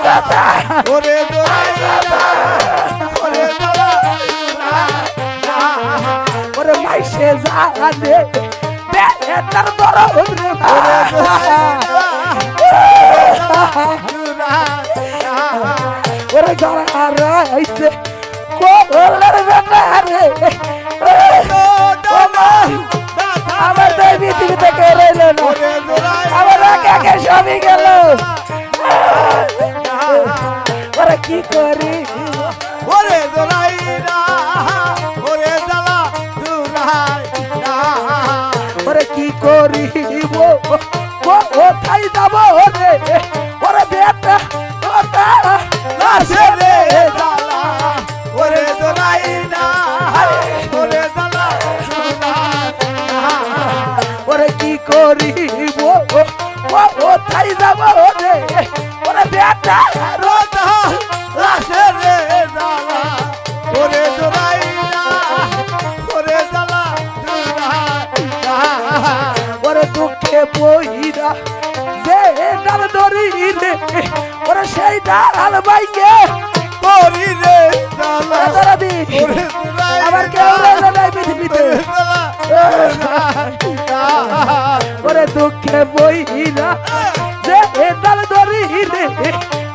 কথা ওরে জোড়াইরা ওরে জ্বালা ওরে মাইসে জানে বেটার বড় রে ওরে যারা রাইছে কোলের বেটারে আমার তো পৃথিবী থেকে রইল না আমার একে সবই গেল ওরা কি করি ওরে জোড়াইরা ওরে জ্বালা জোড়াইরা ওরে কি করিব কোথায় যাব রে ওরে বেটা লাশে রে জ্বালা ওরে জোড়াইরা ওরে জ্বালা ওরে কি করিব কোথায় যাব রে ওরে বেটা রোদা লাশে রে জ্বালা ওরে জোড়াইরা ওরে জ্বালা জোড়াইরা ওরে দুঃখে বইরা যে ডাল ধরি রে ওরে সেই ডাল বাইকে তোরি রে জ্বালা ধরাবি ওরে জোড়াইরা আবার কেউ রইল নাই পৃথিবীতে ওরে দুঃখে বইরা যে ডাল ধরি রে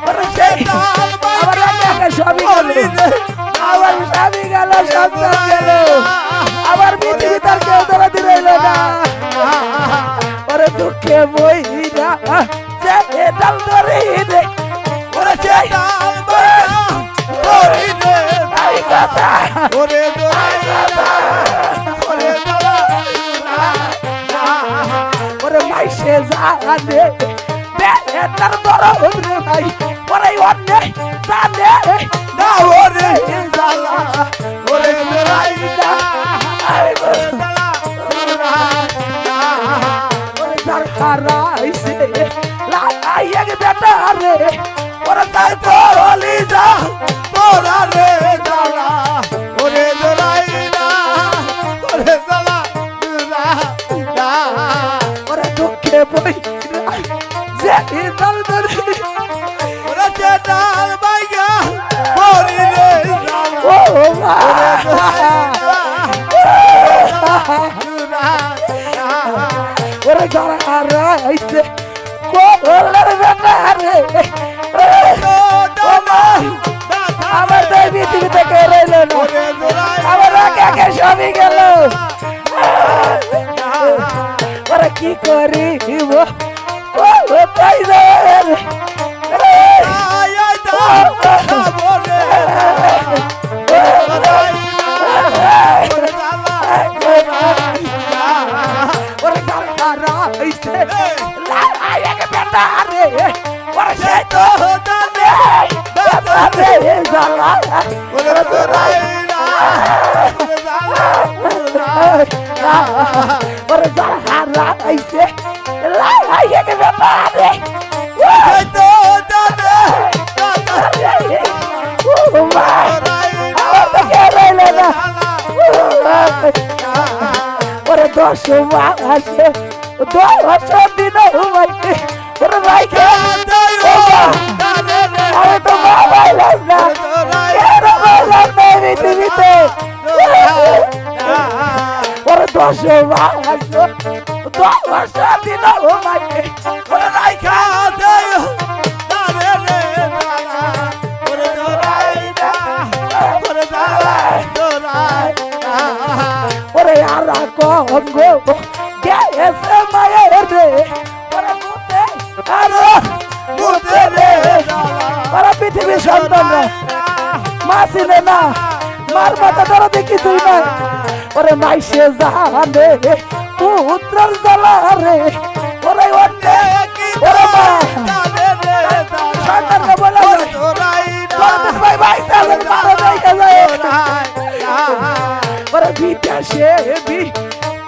ওরে সেই ডাল আবার একে সবই গেল আবার সবই গেল সন্তান গেল আবার পৃথিবী তার কেউ ধরাতে রইল না ওরে দুঃখে বইরা যে ডাল ধরি রে ওরে সেই ডাল বাইরা তোরি রে এই কথা ওরে জোড়াইরা ওরে জ্বালা ওরে মাইসে জানে বেটার বড় রে ভাই ওরে অন্যে জানে না ওরে জ্বালা ওরে জোড়াইরা ওরে জ্বালা জোড়াইরা ওরে যার হারাইছে লাগাইয়ে বেটা রে ওরে তাই তো হলি যা তোরা রে জ্বালা ওরে জোড়াইরা ওরে জ্বালা জোড়াইরা ওরে দুঃখে বইরা যে ডাল ধরি ওরে যে ডাল বাইগা তোরি রে জ্বালা ও মা ওরে যার হারাইছে কোলের বেটা রে আমার তো পৃথিবী থেকে রইল না আমার একে সবই গেল ওরা কি করিব কোথায় যাবে ওরা যার হারাইছে লাগাইয়ে বেটা রে ওরা সেই তো জানে বেটা রে জ্বালা ওরা ওরে যার হারাইছে লাগাইয়ে বেটা রে ওরে 10 মাসে 10 দিন হইতে ওরে ভাইকে আমি তো ভাইলাম না কেন ভাইলাম না পৃথিবীতে ওরে 10 মাসে 10 দিন হইতে ওরে ভাইকে ওরে আরা কঙ্গো গেছে মায়ের রে ওরে মুতে আরো মুতে রে ওরা পৃথিবীর সন্তান রে মাসিনে না মার মাথা ধরা দেখি তুই না ওরে মাইসে জানে পুত্রের জ্বালা রে ওরে অন্যে ওরে মা সন্তানকে বলে তোর ভাই ভাই তাহলে মারা যায় ওরে বিদেশে বি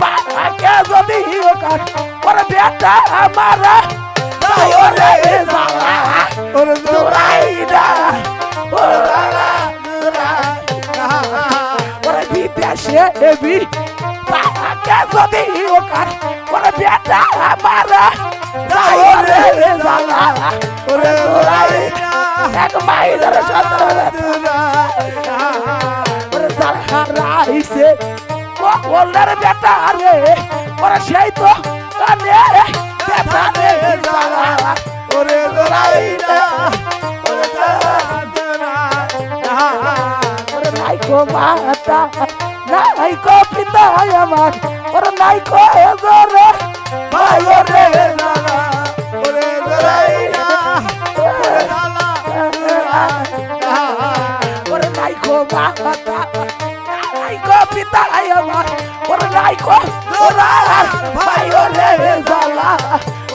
পাকে যদি ওকার ওরে বেটা আমারা তাই ওরে জালা ওরে জোরাইদা ওরে বিদেশে বি পাকে যদি ওকার ওরে বেটা আমারা তাই ওরে জালা ওরে জোরাইদা এক মায়ের সন্তান ওরে যারা হারাইছে ও ওলার বেটা রে ওরে সেই তো কানে বেটা রে জ্বালা ওরে দোলাই না ওরে নাইকো মাতা নাইকো পিতা আমার ওরে নাইকো এজরে ভাই ওরে ওরে দোলাই না ওরে দালা ওরে নাইকো মাতা নাইকো পিতা আমার ওরে নাইকো দোলার ভাই ওরে জ্বালা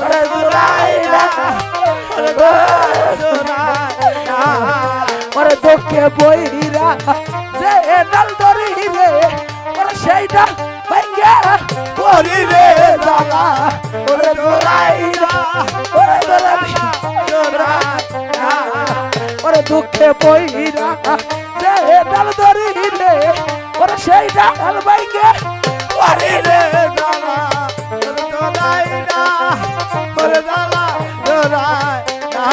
ওরে দোলাই না ওরে দুঃখে বইরা যে ডাল ধরি রে ওরে সেই ডাল ভাঙ্গে পরি রে জ্বালা ওরে দোলাই না ওরে দোলাই ওরে দুঃখে বইরা যে ডাল ধরি রে ওরে সেই ডাল ভাঙ্গে পরি রে দালা ওরে দোলাই না ওরে দালা দোলাই না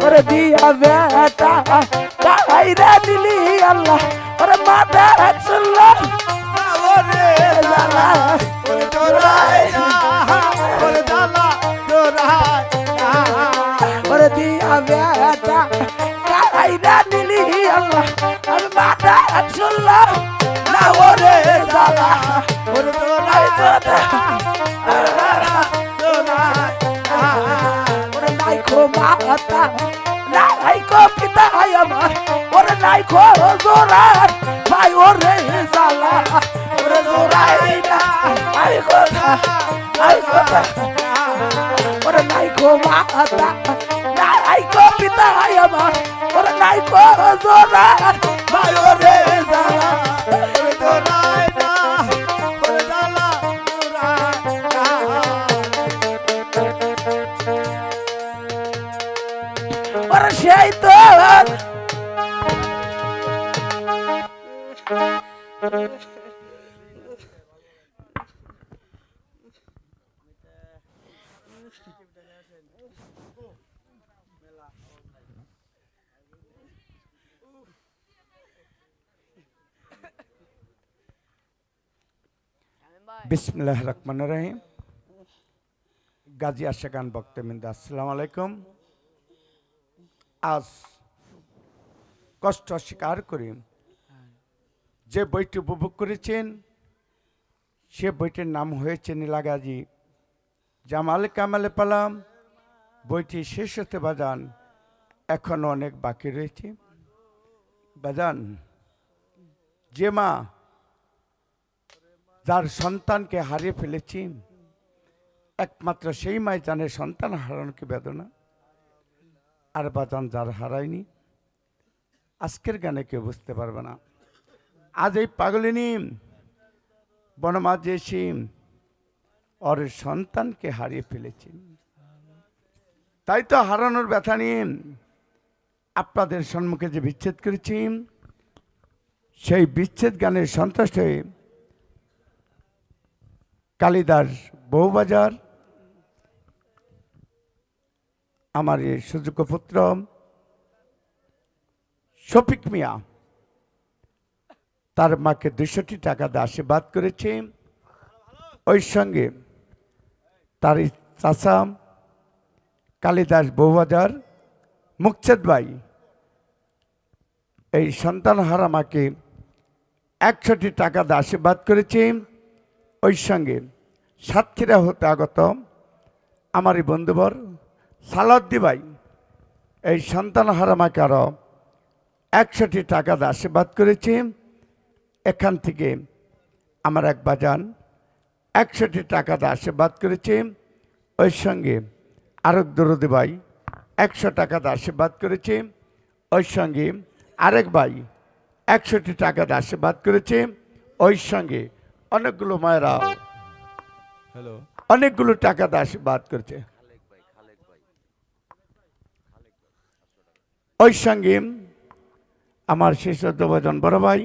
ওরে দিয়া বেটা কাইরা দিলি আল্লাহ ওরে মাথা একশল্লা ওরে দালা ওরে দোলাই না ওরে দালা দোলাই না ওরে দিয়া বেটা কাইরা দিলি আল্লাহ ওরে মাথা একশল্লা না ওরে জ্বালা ওরে দোলাই কথা দোলাই ওরে নাইকো মাতা নাইকো পিতা আমার ওরে নাইকো জোরার ভাই ওরে জ্বালা ওরে জোরাই না আই কথা ওরে নাইকো মাতা নাইকো পিতা আমার ওরে নাইকো জোরার ভাই ওরে জ্বালা ওরে দোলাই না ওরে দালা দোলাই না ওরে সেই তো বিসমিল্লাহির রহমানির রহিম। গাজী আশাকান বক্তবৃন্দ, আসসালামু আলাইকুম। আজ কষ্ট স্বীকার করি যে বইটি উপভোগ করেছেন সে বইটির নাম হয়েছে নীলাগাজী জামাল কামালে পালাম। বইটি শেষ হতে বাজান এখনো অনেক বাকি রয়েছে। বাজান, যে মা যার সন্তানকে হারিয়ে ফেলেছি একমাত্র সেই মাই জানে সন্তান হারানো কি বেদনা। আর বাজান যার হারায়নি আজকের গানে কেউ বুঝতে পারবে না। আজ এই পাগলিনী বনমাঝে এসে ওর সন্তানকে হারিয়ে ফেলেছি, তাই তো হারানোর ব্যথা নিয়ে আপনাদের সম্মুখে যে বিচ্ছেদ করেছি সেই বিচ্ছেদ গানের সন্তুষ্ট হয়ে কালিদাস বউবাজার আমার এই সুযোগ্য পুত্র শফিক মিয়া তার মাকে 200টি টাকা দিয়ে আশীর্বাদ করেছে। ওই সঙ্গে তার চাচা কালিদাস বউবাজার মুকছেদ ভাই এই সন্তানহারা মাকে 100টি টাকা দিয়ে আশীর্বাদ করেছে। ওই সঙ্গে সাতক্ষীরা হতে আগত আমার এই বন্ধুবর সালাদ্দি ভাই এই সন্তানহারা মাকে আরও 100টি টাকা দিয়ে আশীর্বাদ করেছে। এখান থেকে আমার এক বাজান 100টি টাকা দিয়ে আশীর্বাদ করেছে। ওই সঙ্গে আরেক দরদি ভাই 100 টাকা দিয়ে আশীর্বাদ করেছে। ওই সঙ্গে আরেক ভাই 100টি টাকা দিয়ে আশীর্বাদ করেছে। ওই সঙ্গে অনেকগুলো মায়েরা অনেকগুলো টাকা দিয়ে আশীর্বাদ করেছে। ওই সঙ্গে আমার শিষ্য বড় ভাই